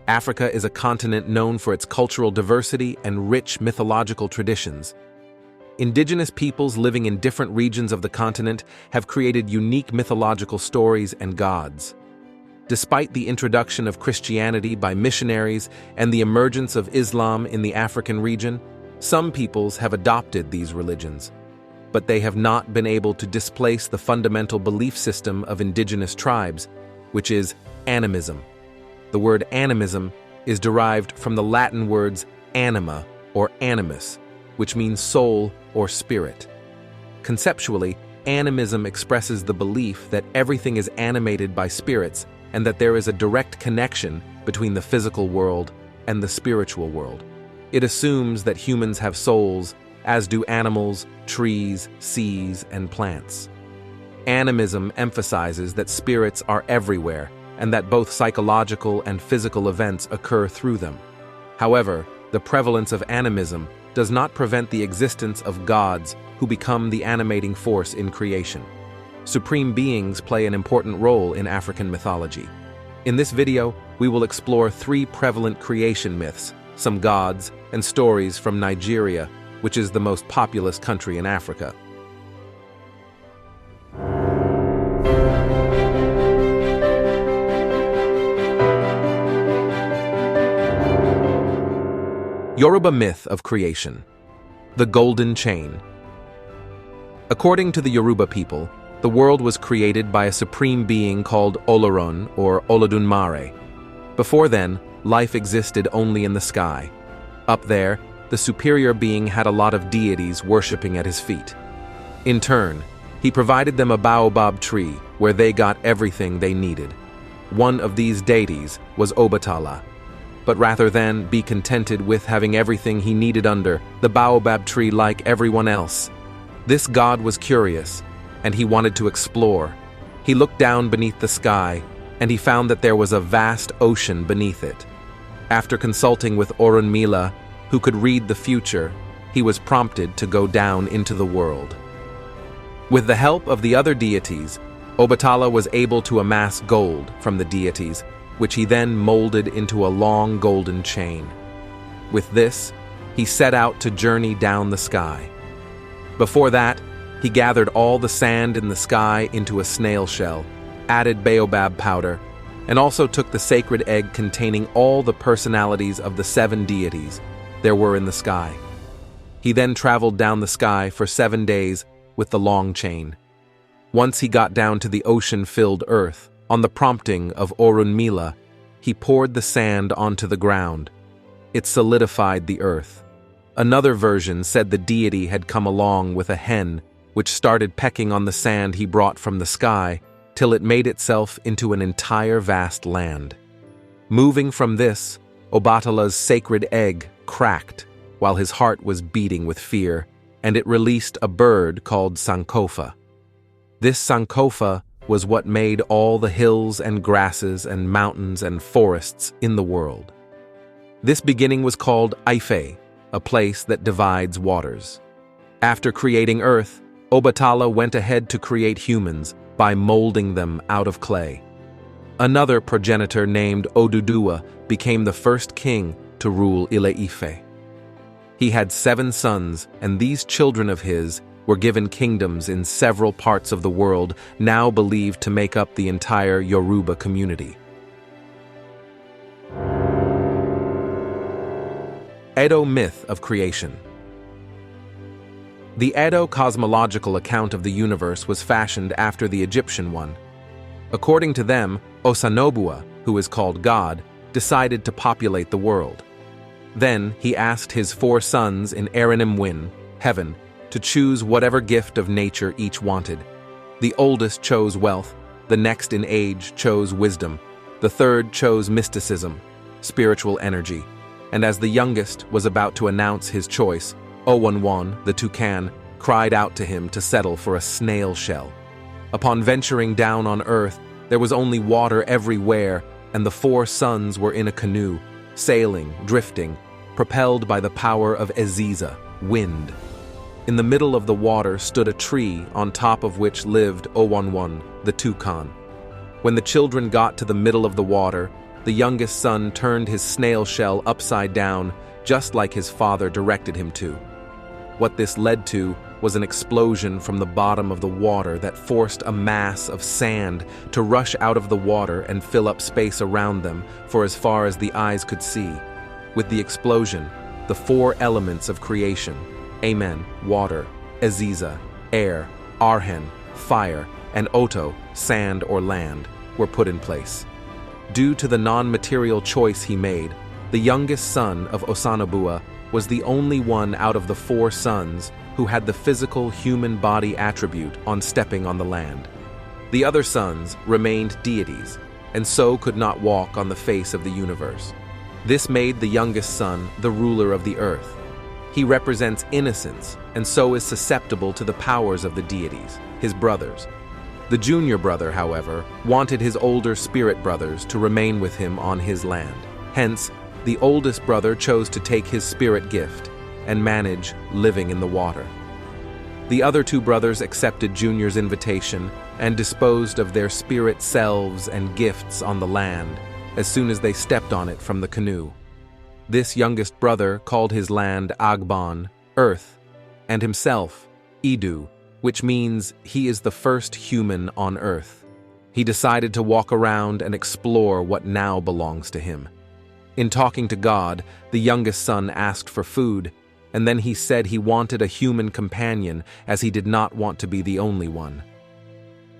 Africa is a continent known for its cultural diversity and rich mythological traditions. Indigenous peoples living in different regions of the continent have created unique mythological stories and gods. Despite the introduction of Christianity by missionaries and the emergence of Islam in the African region, some peoples have adopted these religions, but they have not been able to displace the fundamental belief system of indigenous tribes, which is animism. The word animism is derived from the Latin words anima or animus, which means soul or spirit. Conceptually, animism expresses the belief that everything is animated by spirits and that there is a direct connection between the physical world and the spiritual world. It assumes that humans have souls, as do animals, trees, seas, and plants. Animism emphasizes that spirits are everywhere and that both psychological and physical events occur through them. However, the prevalence of animism does not prevent the existence of gods who become the animating force in creation. Supreme beings play an important role in African mythology. In this video, we will explore 3 prevalent creation myths, some gods, and stories from Nigeria, which is the most populous country in Africa. Yoruba myth of creation. The Golden Chain. According to the Yoruba people, the world was created by a supreme being called Olorun or Olodunmare. Before then, life existed only in the sky. Up there, the superior being had a lot of deities worshipping at his feet. In turn, he provided them a baobab tree where they got everything they needed. One of these deities was Obatala. But rather than be contented with having everything he needed under the baobab tree like everyone else, this god was curious, and he wanted to explore. He looked down beneath the sky, and he found that there was a vast ocean beneath it. After consulting with Orunmila, who could read the future, he was prompted to go down into the world. With the help of the other deities, Obatala was able to amass gold from the deities, which he then molded into a long golden chain. With this, he set out to journey down the sky. Before that, he gathered all the sand in the sky into a snail shell, added baobab powder, and also took the sacred egg containing all the personalities of the 7 deities there were in the sky. He then traveled down the sky for 7 days with the long chain. Once he got down to the ocean-filled earth, on the prompting of Orunmila, he poured the sand onto the ground. It solidified the earth. Another version said the deity had come along with a hen, which started pecking on the sand he brought from the sky till it made itself into an entire vast land. Moving from this, Obatala's sacred egg cracked while his heart was beating with fear, and it released a bird called Sankofa. This Sankofa was what made all the hills and grasses and mountains and forests in the world. This beginning was called Ife, a place that divides waters. After creating Earth, Obatala went ahead to create humans by molding them out of clay. Another progenitor named Oduduwa became the first king to rule Ile-Ife. He had 7 sons, and these children of his were given kingdoms in several parts of the world, now believed to make up the entire Yoruba community. Edo myth of creation. The Edo cosmological account of the universe was fashioned after the Egyptian one. According to them, Osanobua, who is called God, decided to populate the world. Then he asked his 4 sons in Erenim-Win, heaven, to choose whatever gift of nature each wanted. The oldest chose wealth, the next in age chose wisdom, the third chose mysticism, spiritual energy, and as the youngest was about to announce his choice, Owanwan, the toucan, cried out to him to settle for a snail shell. Upon venturing down on earth, there was only water everywhere, and the 4 sons were in a canoe, sailing, drifting, propelled by the power of Eziza, wind. In the middle of the water stood a tree on top of which lived Owanwan, the toucan. When the children got to the middle of the water, the youngest son turned his snail shell upside down, just like his father directed him to. What this led to was an explosion from the bottom of the water that forced a mass of sand to rush out of the water and fill up space around them for as far as the eyes could see. With the explosion, the four elements of creation, Amen, water, Aziza, air, Arhen, fire, and Oto, sand or land, were put in place. Due to the non-material choice he made, the youngest son of Osanobua was the only one out of the four sons who had the physical human body attribute on stepping on the land. The other sons remained deities, and so could not walk on the face of the universe. This made the youngest son the ruler of the earth. He represents innocence, and so is susceptible to the powers of the deities, his brothers. The junior brother, however, wanted his older spirit brothers to remain with him on his land. Hence, the oldest brother chose to take his spirit gift and manage living in the water. The other two brothers accepted Junior's invitation and disposed of their spirit selves and gifts on the land as soon as they stepped on it from the canoe. This youngest brother called his land Agban, earth, and himself Idu, which means he is the first human on earth. He decided to walk around and explore what now belongs to him. In talking to God, the youngest son asked for food, and then he said he wanted a human companion as he did not want to be the only one.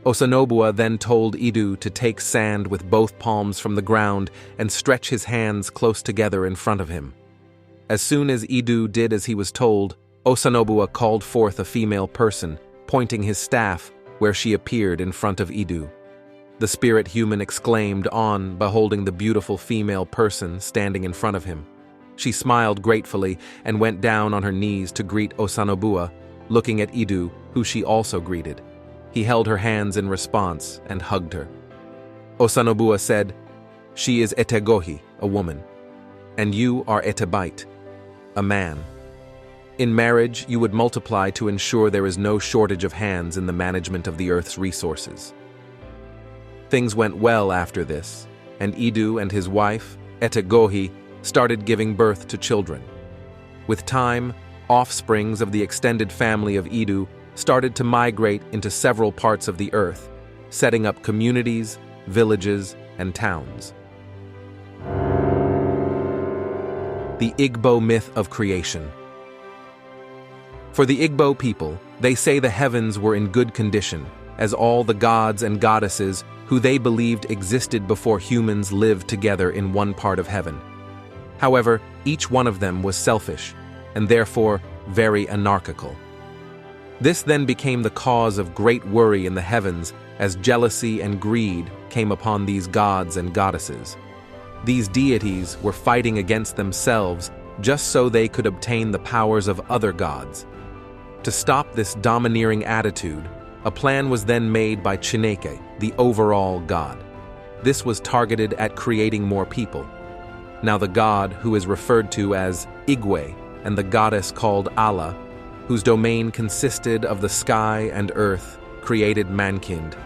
Osanobua then told Idu to take sand with both palms from the ground and stretch his hands close together in front of him. As soon as Idu did as he was told, Osanobua called forth a female person, pointing his staff where she appeared in front of Idu. The spirit human exclaimed on beholding the beautiful female person standing in front of him. She smiled gratefully and went down on her knees to greet Osanobua, looking at Idu, who she also greeted. He held her hands in response and hugged her. Osanobua said, "She is Etegohi, a woman, and you are Etebite, a man. In marriage, you would multiply to ensure there is no shortage of hands in the management of the earth's resources." Things went well after this, and Idu and his wife, Etegohi, started giving birth to children. With time, offsprings of the extended family of Idu started to migrate into several parts of the earth, setting up communities, villages, and towns. The Igbo myth of creation. For the Igbo people, they say the heavens were in good condition, as all the gods and goddesses who they believed existed before humans lived together in one part of heaven. However, each one of them was selfish, and therefore very anarchical. This then became the cause of great worry in the heavens as jealousy and greed came upon these gods and goddesses. These deities were fighting against themselves just so they could obtain the powers of other gods. To stop this domineering attitude, a plan was then made by Chineke, the overall god. This was targeted at creating more people. Now the god, who is referred to as Igwe, and the goddess called Allah, whose domain consisted of the sky and earth, created mankind.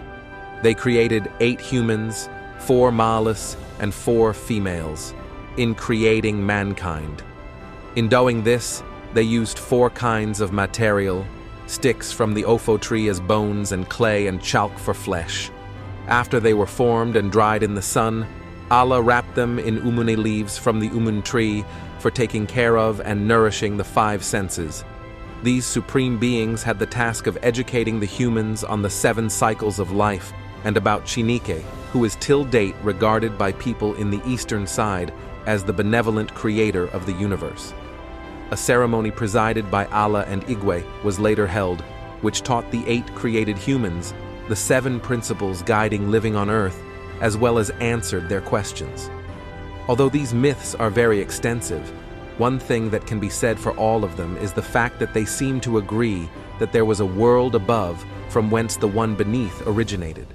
They created 8 humans, 4 males, and 4 females, in creating mankind. In doing this, they used 4 kinds of material, sticks from the ofo tree as bones and clay and chalk for flesh. After they were formed and dried in the sun, Allah wrapped them in umune leaves from the umun tree for taking care of and nourishing the 5 senses. These supreme beings had the task of educating the humans on the 7 cycles of life and about Chineke, who is till date regarded by people in the eastern side as the benevolent creator of the universe. A ceremony presided by Allah and Igwe was later held, which taught the 8 created humans the 7 principles guiding living on earth, as well as answered their questions. Although these myths are very extensive, one thing that can be said for all of them is the fact that they seem to agree that there was a world above from whence the one beneath originated.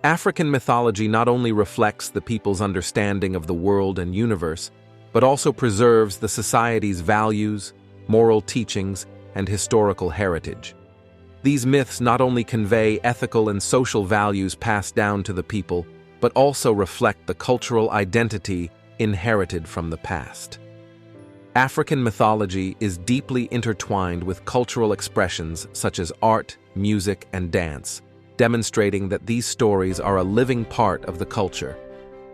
African mythology not only reflects the people's understanding of the world and universe, but also preserves the society's values, moral teachings, and historical heritage. These myths not only convey ethical and social values passed down to the people, but also reflect the cultural identity inherited from the past. African mythology is deeply intertwined with cultural expressions such as art, music, and dance, demonstrating that these stories are a living part of the culture.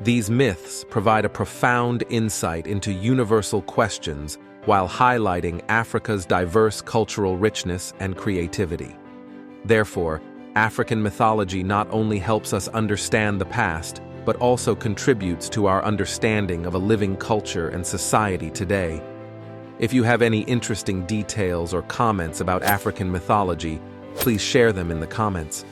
These myths provide a profound insight into universal questions while highlighting Africa's diverse cultural richness and creativity. Therefore, African mythology not only helps us understand the past, but also contributes to our understanding of a living culture and society today. If you have any interesting details or comments about African mythology, please share them in the comments.